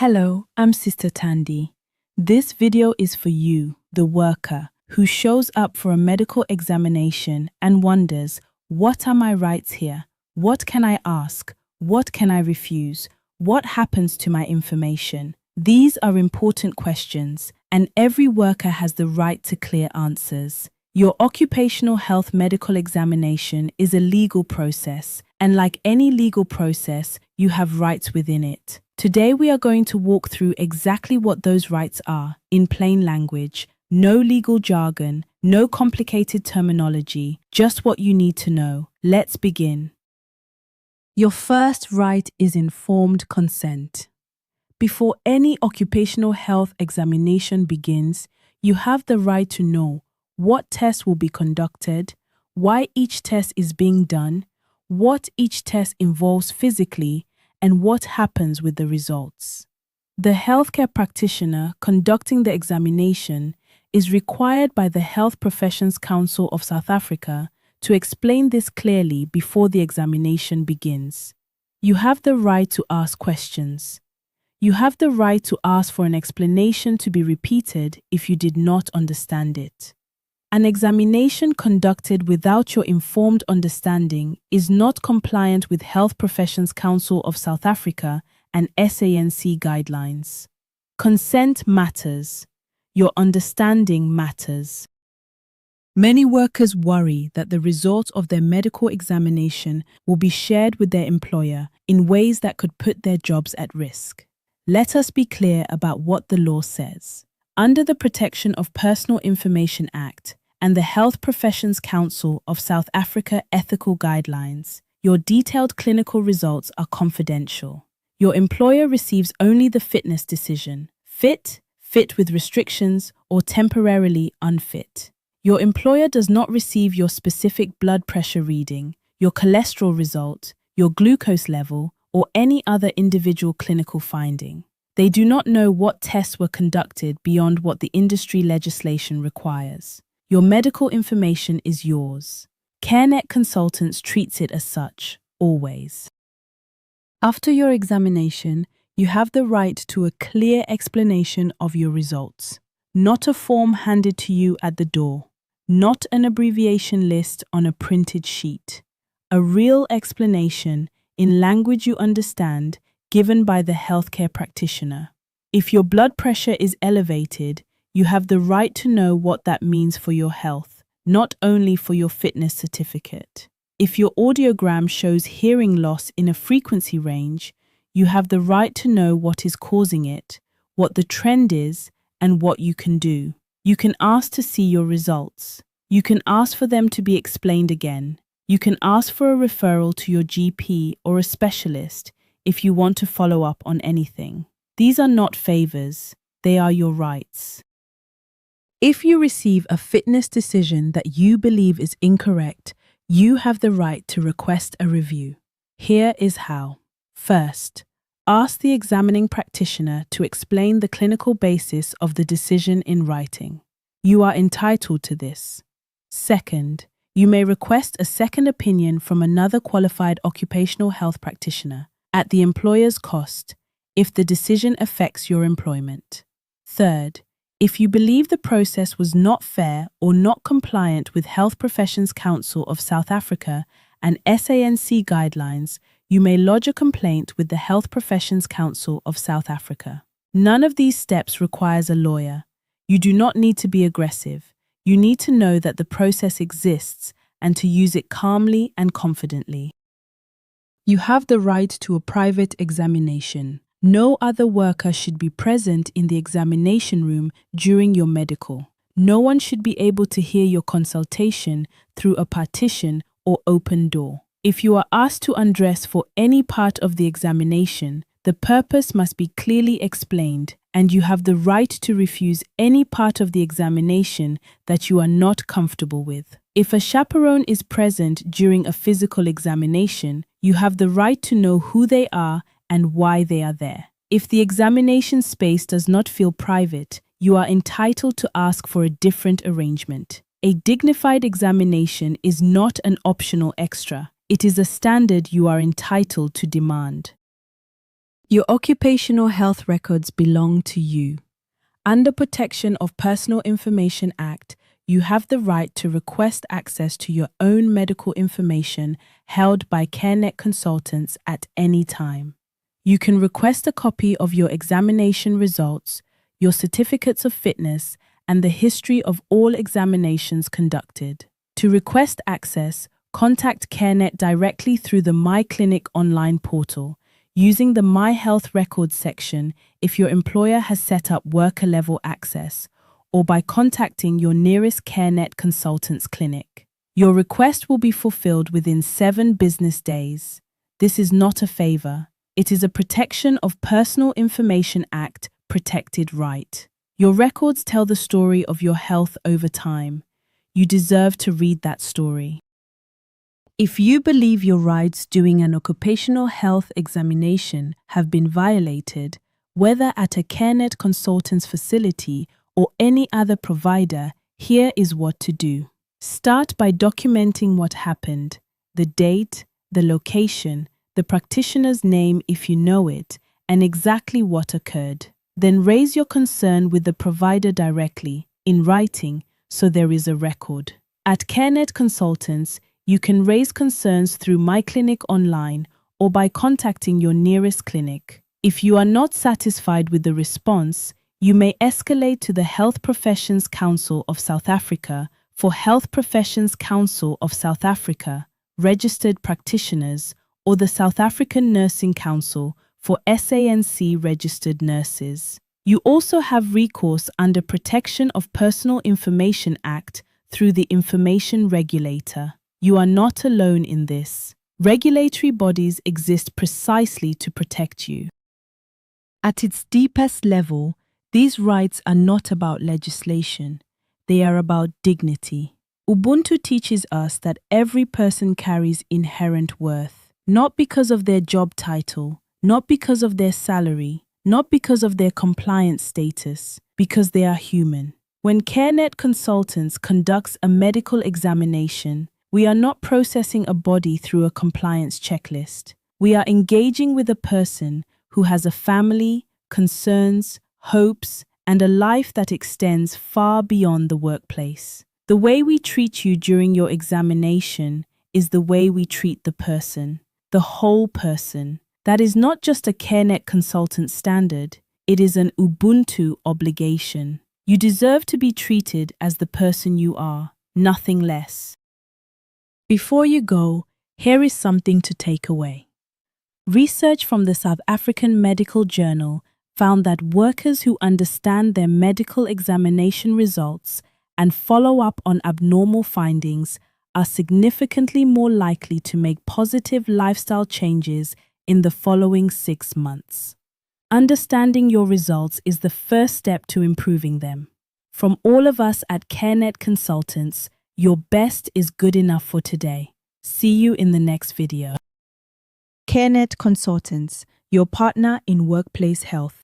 Hello, I'm Sister Tandy. This video is for you, the worker, who shows up for a medical examination and wonders, what are my rights here? What can I ask? What can I refuse? What happens to my information? These are important questions, and every worker has the right to clear answers. Your occupational health medical examination is a legal process, and like any legal process, you have rights within it. Today we are going to walk through exactly what those rights are, in plain language, no legal jargon, no complicated terminology, just what you need to know. Let's begin. Your first right is informed consent. Before any occupational health examination begins, you have the right to know what tests will be conducted, why each test is being done, what each test involves physically, and what happens with the results. The healthcare practitioner conducting the examination is required by the Health Professions Council of South Africa to explain this clearly before the examination begins. You have the right to ask questions. You have the right to ask for an explanation to be repeated if you did not understand it. An examination conducted without your informed understanding is not compliant with Health Professions Council of South Africa and CNC guidelines. Consent matters. Your understanding matters. Many workers worry that the results of their medical examination will be shared with their employer in ways that could put their jobs at risk. Let us be clear about what the law says. Under the Protection of Personal Information Act and the Health Professions Council of South Africa ethical guidelines, your detailed clinical results are confidential. Your employer receives only the fitness decision, fit with restrictions, or temporarily unfit. Your employer does not receive your specific blood pressure reading, your cholesterol result, your glucose level, or any other individual clinical finding. They do not know what tests were conducted beyond what the industry legislation requires. Your medical information is yours. CareNet Consultants treats it as such, always. After your examination, you have the right to a clear explanation of your results. Not a form handed to you at the door. Not an abbreviation list on a printed sheet. A real explanation in language you understand, given by the healthcare practitioner. If your blood pressure is elevated, you have the right to know what that means for your health, not only for your fitness certificate. If your audiogram shows hearing loss in a frequency range, you have the right to know what is causing it, what the trend is, and what you can do. You can ask to see your results. You can ask for them to be explained again. You can ask for a referral to your GP or a specialist if you want to follow up on anything. These are not favors, they are your rights. If you receive a fitness decision that you believe is incorrect, you have the right to request a review. Here is how. First, ask the examining practitioner to explain the clinical basis of the decision in writing. You are entitled to this. Second, you may request a second opinion from another qualified occupational health practitioner at the employer's cost if the decision affects your employment. Third, if you believe the process was not fair or not compliant with Health Professions Council of South Africa and CNC guidelines, you may lodge a complaint with the Health Professions Council of South Africa. None of these steps requires a lawyer. You do not need to be aggressive. You need to know that the process exists and to use it calmly and confidently. You have the right to a private examination. No other worker should be present in the examination room during your medical. No one should be able to hear your consultation through a partition or open door. If you are asked to undress for any part of the examination, the purpose must be clearly explained, and you have the right to refuse any part of the examination that you are not comfortable with. If a chaperone is present during a physical examination, you have the right to know who they are and why they are there. If the examination space does not feel private, you are entitled to ask for a different arrangement. A dignified examination is not an optional extra. It is a standard you are entitled to demand. Your occupational health records belong to you. Under Protection of Personal Information Act, you have the right to request access to your own medical information held by CareNet consultants at any time. You can request a copy of your examination results, your certificates of fitness, and the history of all examinations conducted. To request access, contact CareNet directly through the My Clinic online portal, using the My Health Records section if your employer has set up worker-level access, or by contacting your nearest CareNet consultants clinic. Your request will be fulfilled within 7 business days. This is not a favor. It is a Protection of Personal Information Act protected right. Your records tell the story of your health over time. You deserve to read that story. If you believe your rights during an occupational health examination have been violated, whether at a CareNet consultant's facility or any other provider, here is what to do. Start by documenting what happened, the date, the location, the practitioner's name if you know it, and exactly what occurred. Then raise your concern with the provider directly, in writing, so there is a record. At CareNet Consultants, you can raise concerns through My Clinic online or by contacting your nearest clinic. If you are not satisfied with the response, you may escalate to the Health Professions Council of South Africa for Health Professions Council of South Africa, registered practitioners, or the South African Nursing Council for SANC registered nurses. You also have recourse under Protection of Personal Information Act through the Information Regulator. You are not alone in this. Regulatory bodies exist precisely to protect you. At its deepest level, these rights are not about legislation. They are about dignity. Ubuntu teaches us that every person carries inherent worth, not because of their job title, not because of their salary, not because of their compliance status, because they are human. When CareNet Consultants conducts a medical examination, we are not processing a body through a compliance checklist. We are engaging with a person who has a family, concerns, hopes, and a life that extends far beyond the workplace. The way we treat you during your examination is the way we treat the person, the whole person. That is not just a CareNet consultant standard, it is an Ubuntu obligation. You deserve to be treated as the person you are, nothing less. Before you go, here is something to take away. Research from the South African Medical Journal found that workers who understand their medical examination results and follow up on abnormal findings are significantly more likely to make positive lifestyle changes in the following 6 months. Understanding your results is the first step to improving them. From all of us at CareNet Consultants, your best is good enough for today. See you in the next video. CareNet Consultants, your partner in workplace health.